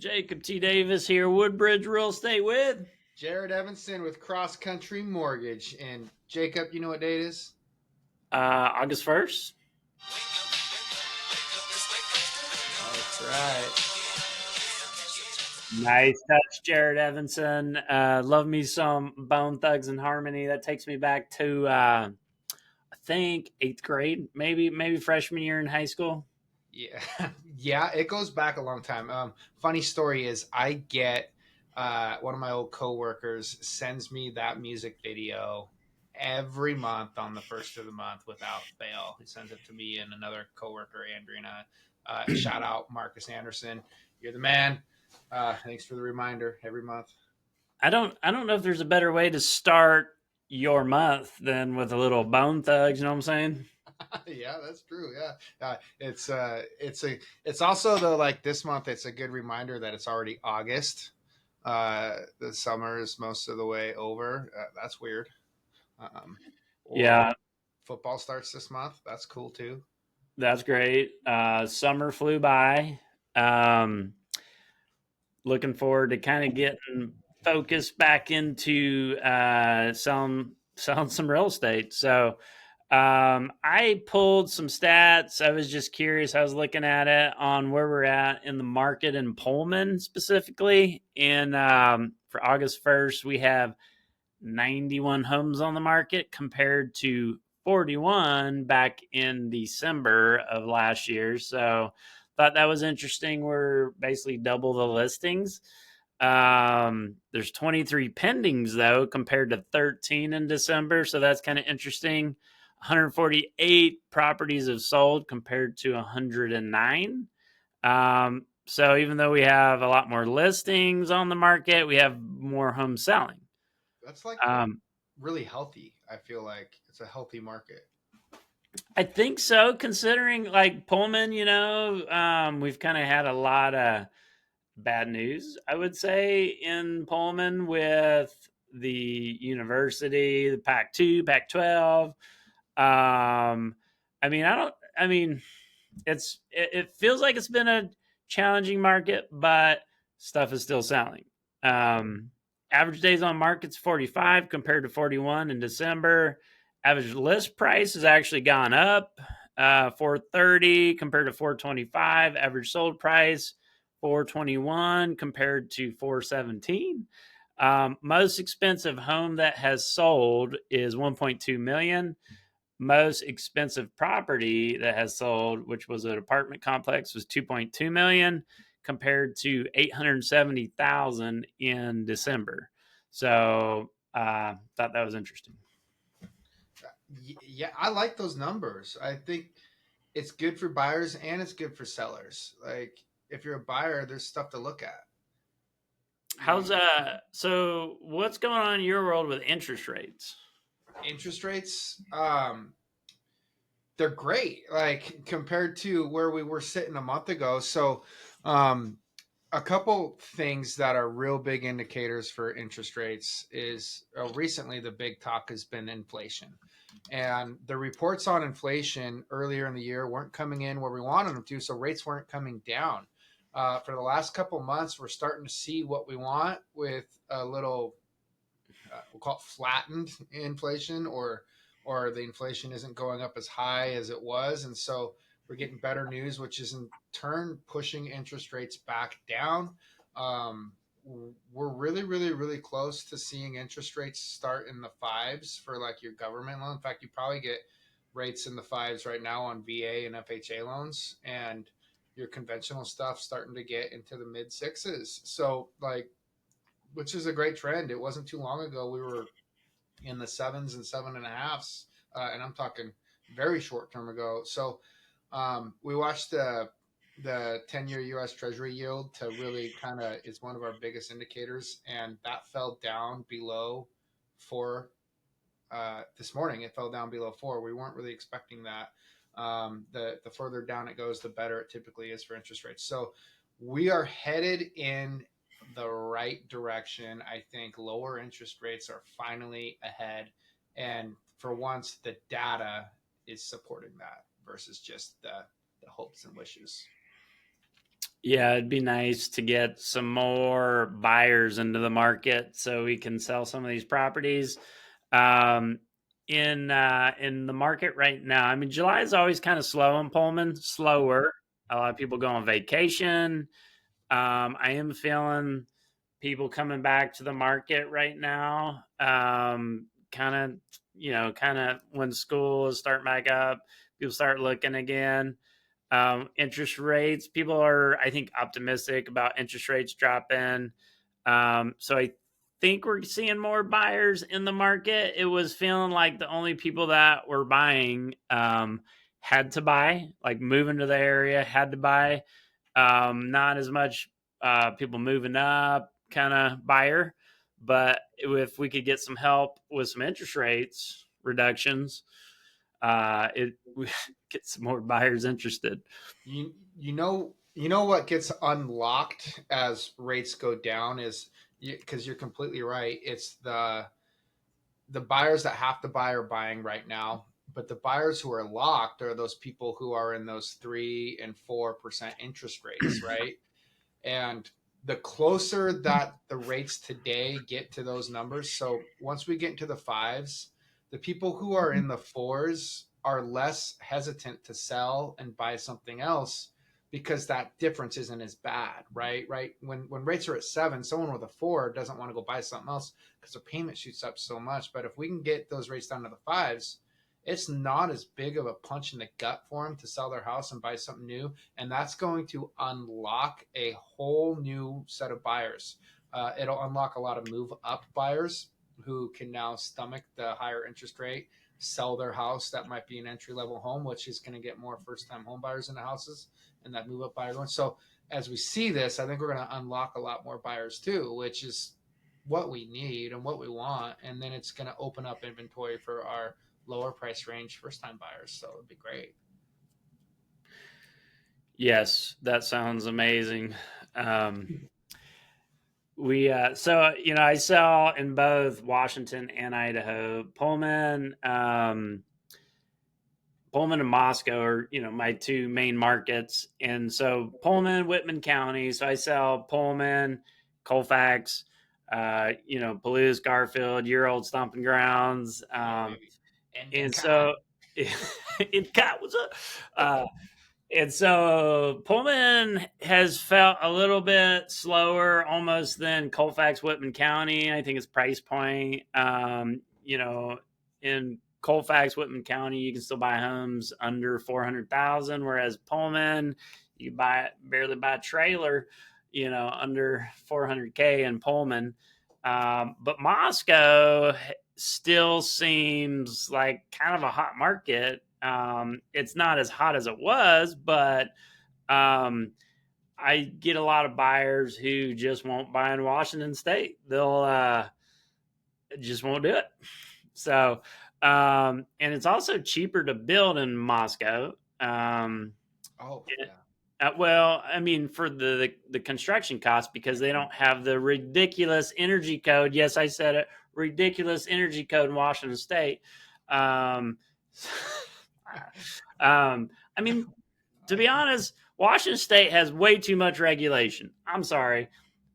Jacob T. Davis here, Woodbridge Real Estate with. Jared Evenson with Cross Country Mortgage. And Jacob, you know what day it is? August 1st. That's right. Nice touch, Jared Evanson. Love me some Bone Thugs and Harmony. That takes me back to, I think, eighth grade, maybe freshman year in high school. Yeah, yeah, it goes back a long time. Funny story is I get one of my old coworkers sends me that music video every month on the first of the month without fail. He sends it to me and another coworker, Andrew, and shout out Marcus Anderson. You're the man. Thanks for the reminder every month. I don't know if there's a better way to start your month than with a little Bone Thugs. You know what I'm saying? Yeah, that's true. Yeah, it's also though like this month. It's a good reminder that it's already August. The summer is most of the way over. That's weird. Um, or Yeah, football starts this month. That's cool too. that's great. Summer flew by. Um, Looking forward to kind of getting focused back into selling some real estate. So I pulled some stats. I was just curious. I was looking at it on where we're at in the market in Pullman specifically. And for August 1st, we have 91 homes on the market compared to 41 back in December of last year. So thought that was interesting. We're basically double the listings. There's 23 pendings though compared to 13 in December. So that's kind of interesting. 148 properties have sold compared to 109. So even though we have a lot more listings on the market, we have more homes selling. That's like Um, really healthy. I feel like it's a healthy market. I think so, considering like Pullman, we've kind of had a lot of bad news, I would say, in Pullman with the university, the Pac 2, Pac 12. I mean, it feels like it's been a challenging market, but stuff is still selling. Um, Average days on market's 45 compared to 41 in December. Average list price has actually gone up, 430 compared to 425. Average sold price 421 compared to 417. Most expensive home that has sold is 1.2 million. Most expensive property that has sold, which was an apartment complex, was 2.2 million compared to 870,000 in December. So thought that was interesting. Yeah, I like those numbers. I think it's good for buyers and it's good for sellers. Like if you're a buyer, there's stuff to look at. How's You, so what's going on in your world with interest rates? interest rates. They're great, like compared to where we were sitting a month ago. So, um, a couple things that are real big indicators for interest rates is recently the big talk has been inflation. And the reports on inflation earlier in the year weren't coming in where we wanted them to, so rates weren't coming down. For the last couple months, we're starting to see what we want with a little we'll call it flattened inflation, or the inflation isn't going up as high as it was, and so we're getting better news, which is in turn pushing interest rates back down. Um, we're really close to seeing interest rates start in the fives for like your government loan. In fact, you probably get rates in the fives right now on VA and FHA loans, and your conventional stuff starting to get into the mid sixes. So like, which is a great trend. It wasn't too long ago we were in the sevens and seven and a halves, and I'm talking very short term ago. So we watched the 10-year U.S. Treasury yield to really kind of is one of our biggest indicators, and that fell down below 4 this morning. It fell down below 4. We weren't really expecting that. The further down it goes, the better it typically is for interest rates. So we are headed in the right direction. I think lower interest rates are finally ahead, and for once, the data is supporting that versus just the hopes and wishes. Yeah, it'd be nice to get some more buyers into the market so we can sell some of these properties. Um, in the market right now, I mean, July is always kind of slow in Pullman, slower. A lot of people go on vacation. I am feeling people coming back to the market right now. Kind of, kind of when school is starting back up, people start looking again. Interest rates, people are, I think, optimistic about interest rates dropping. So I think we're seeing more buyers in the market. It was feeling like the only people that were buying had to buy, like moving to the area, had to buy. Not as much people moving up kind of buyer. But if we could get some help with some interest rates reductions, it we get some more buyers interested. You know what gets unlocked as rates go down is, because you're completely right. It's the buyers that have to buy are buying right now, but the buyers who are locked are those people who are in those 3% and 4% interest rates, right? And the closer that the rates today get to those numbers, so once we get into the fives, the people who are in the fours are less hesitant to sell and buy something else because that difference isn't as bad, right? Right. When rates are at seven, someone with a four doesn't want to go buy something else because their payment shoots up so much. But if we can get those rates down to the fives, it's not as big of a punch in the gut for them to sell their house and buy something new, and that's going to unlock a whole new set of buyers. It'll unlock a lot of move up buyers who can now stomach the higher interest rate, sell their house that might be an entry level home, which is going to get more first time home buyers into houses, and that move up buyer going. So as we see this, I think we're going to unlock a lot more buyers too, which is what we need and what we want. And then it's going to open up inventory for our lower price range first time buyers. So it'd be great. Yes, that sounds amazing. Um, we I sell in both Washington and Idaho. Pullman and Moscow are, my two main markets. And so Pullman, Whitman County. So I sell Pullman, Colfax, Palouse, Garfield, year old stomping grounds. Yeah, baby. And Endicott. so it got was a and so Pullman has felt a little bit slower almost than Colfax, Whitman County. I think it's price point. In Colfax, Whitman County, you can still buy homes under 400,000, whereas Pullman, you barely buy a trailer, under 400K in Pullman. But Moscow still seems like kind of a hot market. It's not as hot as it was, but um, I get a lot of buyers who just won't buy in Washington State. They'll just won't do it. So, and it's also cheaper to build in Moscow. Oh, It- yeah. well, I mean, for the construction costs because they don't have the ridiculous energy code. Yes, I said it. Ridiculous energy code in Washington State. Um, I mean, to be honest, Washington State has way too much regulation. I'm sorry,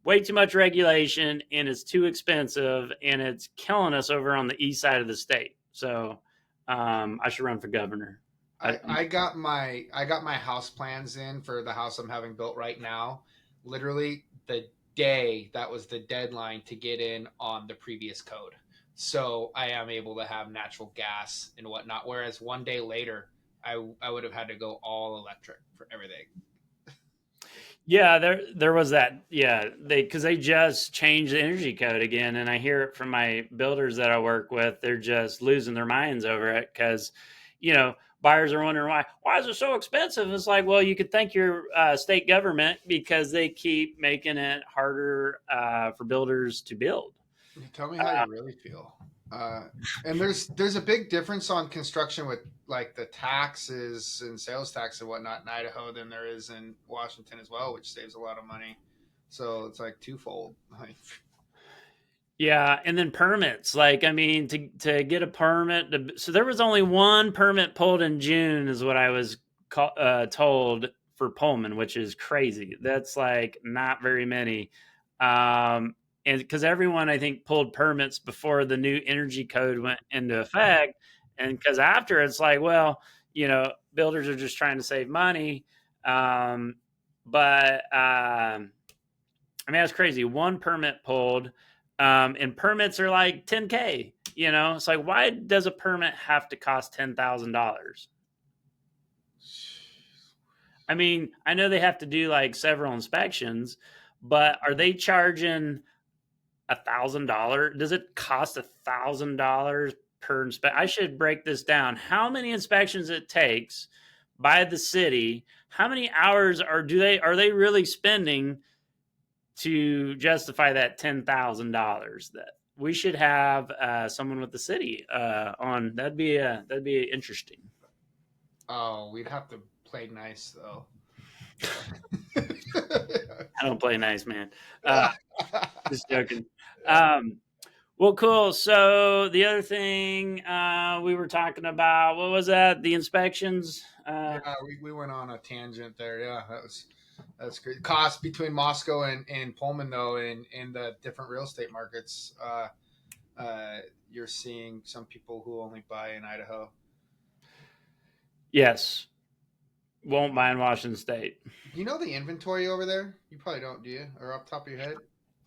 way too much regulation, and it's too expensive, and it's killing us over on the east side of the state. So, I should run for governor. I, I got my house plans in for the house I'm having built right now. Literally the day that was the deadline to get in on the previous code. So I am able to have natural gas and whatnot. Whereas one day later, I would have had to go all electric for everything. Yeah, there was that. Yeah, they just changed the energy code again, and I hear it from my builders that I work with. They're just losing their minds over it because, buyers are wondering why is it so expensive. It's like, well, you could thank your state government because they keep making it harder for builders to build. Tell me how you really feel. Uh, and there's a big difference on construction with like the taxes and sales tax and whatnot in Idaho than there is in Washington as well, which saves a lot of money. So it's like twofold. Like, Yeah, and then permits. Like, I mean, to get a permit, so there was only one permit pulled in June, is what I was told for Pullman, which is crazy. That's like not very many. Um, and because everyone, I think, pulled permits before the new energy code went into effect. And because after it's like, well, builders are just trying to save money. But I mean, that's crazy. One permit pulled, and permits are like 10K. It's like, why does a permit have to cost $10,000? I mean, I know they have to do like several inspections, but are they charging $1,000? Does it cost $1,000 per inspection? I should break this down. How many inspections it takes by the city? How many hours are they really spending to justify that $10,000? That we should have someone with the city on. That'd be interesting. Oh, we'd have to play nice though. I don't play nice, man. Uh, just joking. Um, well, cool. So the other thing we were talking about, what was that? The inspections. Yeah, we went on a tangent there. Yeah, that's great. Cost between Moscow and Pullman though, in the different real estate markets. You're seeing some people who only buy in Idaho. Yes, won't mind Washington State. Do you know the inventory over there? You probably don't, do you? Or off the top of your head?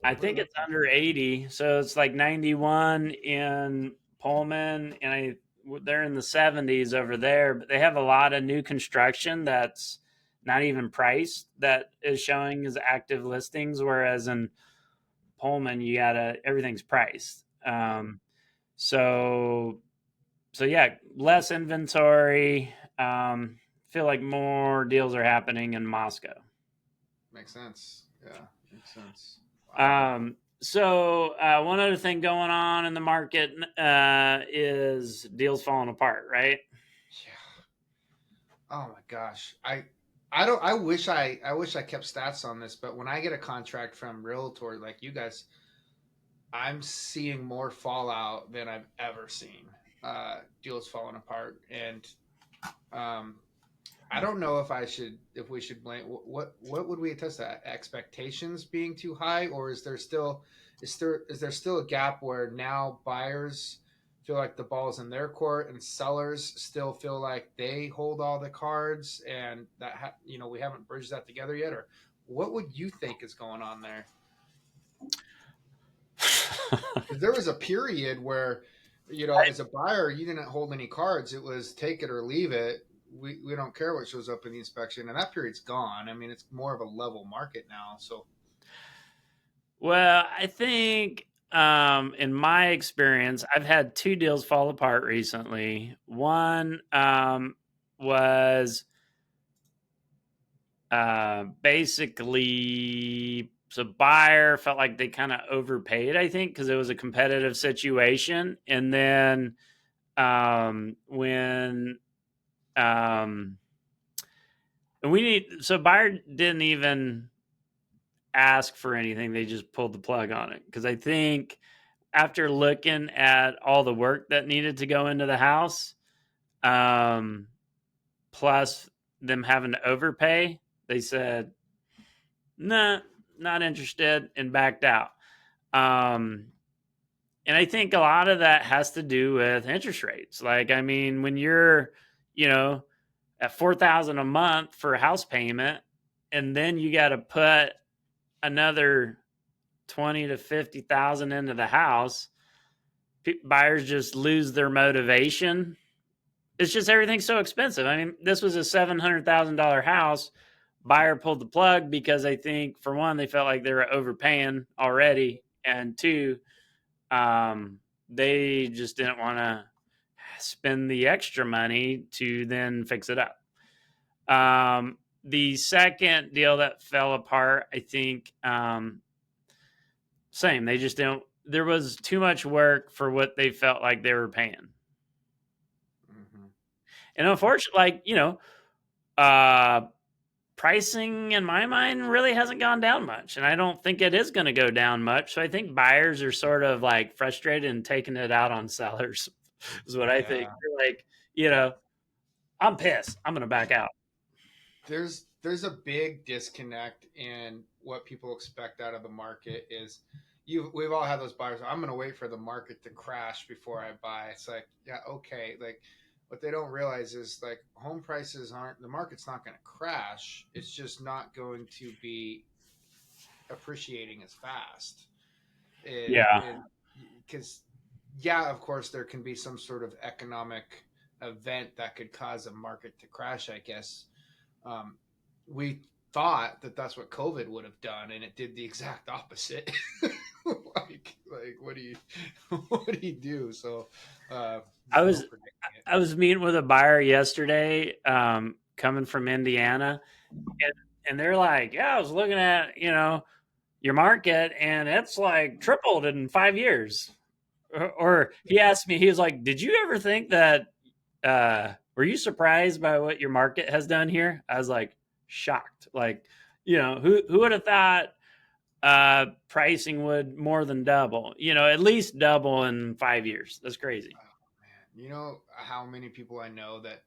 I What it think look it's like? under 80, so it's like 91 in Pullman, and they're in the 70s over there. But they have a lot of new construction that's not even priced that is showing as active listings, whereas in Pullman, everything's priced. So so yeah, less inventory. Feel like more deals are happening in Moscow. Makes sense. Yeah, makes sense. Wow. So one other thing going on in the market is deals falling apart, right? Yeah. Oh my gosh. I wish I kept stats on this, but when I get a contract from realtor like you guys, I'm seeing more fallout than I've ever seen. Deals falling apart, and um, I don't know if we should blame what would we attest to, expectations being too high, or is there still a gap where now buyers feel like the ball's in their court and sellers still feel like they hold all the cards, and we haven't bridged that together yet, or what would you think is going on there? Because there was a period where, as a buyer, you didn't hold any cards. It was take it or leave it. We don't care what shows up in the inspection, and that period's gone. I mean, it's more of a level market now. So Well, I think in my experience, I've had two deals fall apart recently. One was basically, so buyer felt like they kind of overpaid, I think, because it was a competitive situation. And then when so buyer didn't even ask for anything, they just pulled the plug on it. Because I think after looking at all the work that needed to go into the house, um, plus them having to overpay, they said, nah, not interested, and backed out. Um, and I think a lot of that has to do with interest rates. Like, I mean, when you're, you know, at 4,000 a month for a house payment, and then you got to put another 20 to 50,000 into the house, buyers just lose their motivation. It's just everything's so expensive. I mean, this was a $700,000 house. Buyer pulled the plug because I think, for one, they felt like they were overpaying already, and two, they just didn't want to spend the extra money to then fix it up. The second deal that fell apart, I think, same. They just didn't. There was too much work for what they felt like they were paying, mhm. and unfortunately, uh, pricing in my mind really hasn't gone down much, and I don't think it is going to go down much. So I think buyers are sort of like frustrated and taking it out on sellers. Is what I think. Yeah, They're like, you know, I'm pissed. I'm going to back out. there's a big disconnect in what people expect out of the market. Is we've all had those buyers. I'm going to wait for the market to crash before I buy. It's like, yeah, okay. Like, what they don't realize is like home prices aren't, the market's not going to crash. It's just not going to be appreciating as fast. Yeah, And because, yeah, of course, there can be some sort of economic event that could cause a market to crash, I guess. um, we thought that that's what COVID would have done, and it did the exact opposite. Like, what do you, what do you do? So, I there's no was predicting it. I was meeting with a buyer yesterday, coming from Indiana, and, and they're like, "Yeah, I was looking at your market, and it's like tripled in 5 years." Or he asked me, he was like, "Did you ever think that? Were you surprised by what your market has done here?" I was like, shocked. Like, who would have thought pricing would more than double? At least double in 5 years. That's crazy. Oh man, you know how many people I know that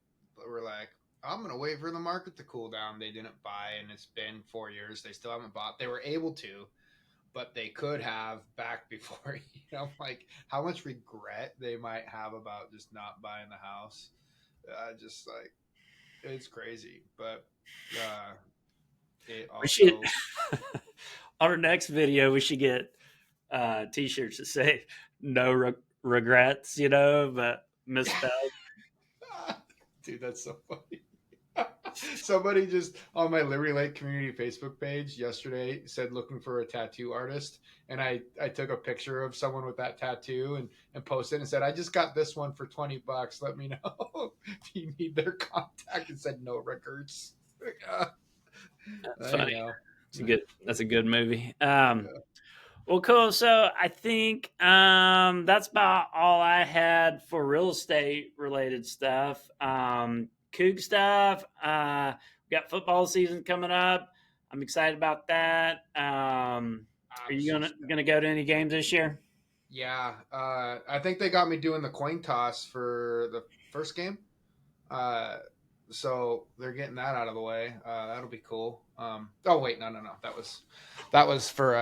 were like, "I'm gonna wait for the market to cool down." They didn't buy, and it's been 4 years. They still haven't bought. They were able to, but they could have back before. Like how much regret they might have about just not buying the house. Just like it's crazy, but uh, it We should also. on our next video we should get t-shirts that say no regrets, but misspelled. Dude, that's so funny. Somebody just on my Liberty Lake community Facebook page yesterday said looking for a tattoo artist, and I took a picture of someone with that tattoo and posted and said, I just got this one for $20. Let me know if you need their contact. And said no records. I Funny. know. That's a good movie. Yeah, Well, cool. So I think that's about all I had for real estate related stuff. Coug stuff. We got football season coming up. I'm excited about that. Are I'm you so gonna go to any games this year? yeah. I think they got me doing the coin toss for the first game. Uh, so they're getting that out of the way. That'll be cool. Oh wait, no, no, no. That was for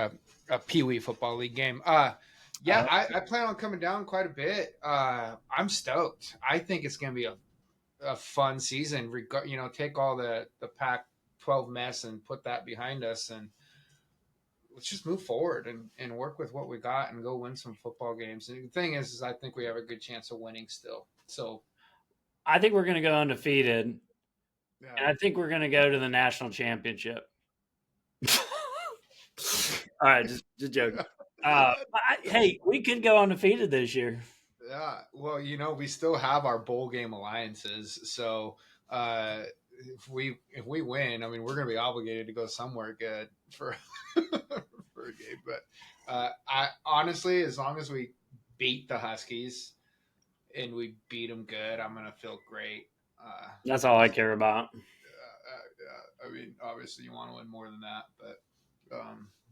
a Pee Wee football league game. Yeah, Uh, I plan on coming down quite a bit. I'm stoked. I think it's gonna be a fun season. Take all the Pac-12 mess and put that behind us, and let's just move forward and work with what we got and go win some football games. And the thing is I think we have a good chance of winning still. So I think we're gonna go undefeated, yeah. and I think we're gonna go to the national championship. All right, just joking. Hey, we could go undefeated this year. Yeah, well, we still have our bowl game alliances, so uh, if we win, I mean, we're going to be obligated to go somewhere good for for a game. But I honestly, as long as we beat the Huskies and we beat them good, I'm going to feel great. That's all I care about. I mean, obviously, you want to win more than that, but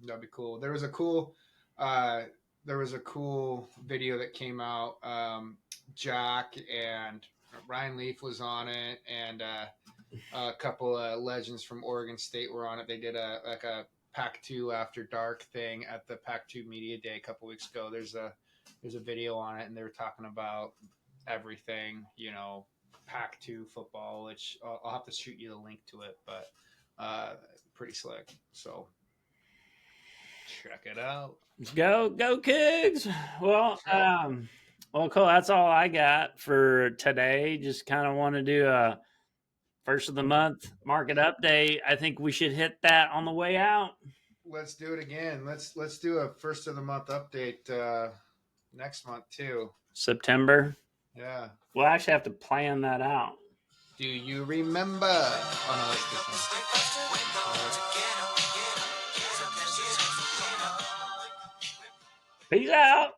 that'd be cool. Uh, there was a cool video that came out. Jack and Ryan Leaf was on it, and a couple of legends from Oregon State were on it. They did a Pac-2 After Dark thing at the Pac-2 Media Day a couple weeks ago. There's a video on it, and they were talking about everything, Pac-2 football, which I'll have to shoot you the link to it, but pretty slick. So check it out. Let's go Kigs. Well, Yep. cool. That's all I got for today. Just kind of want to do a first of the month market update. I think we should hit that on the way out. Let's do it again. Let's do a first of the month update next month too. September. Yeah. We'll actually have to plan that out. Do you remember? Oh no, that's this one. Peace out.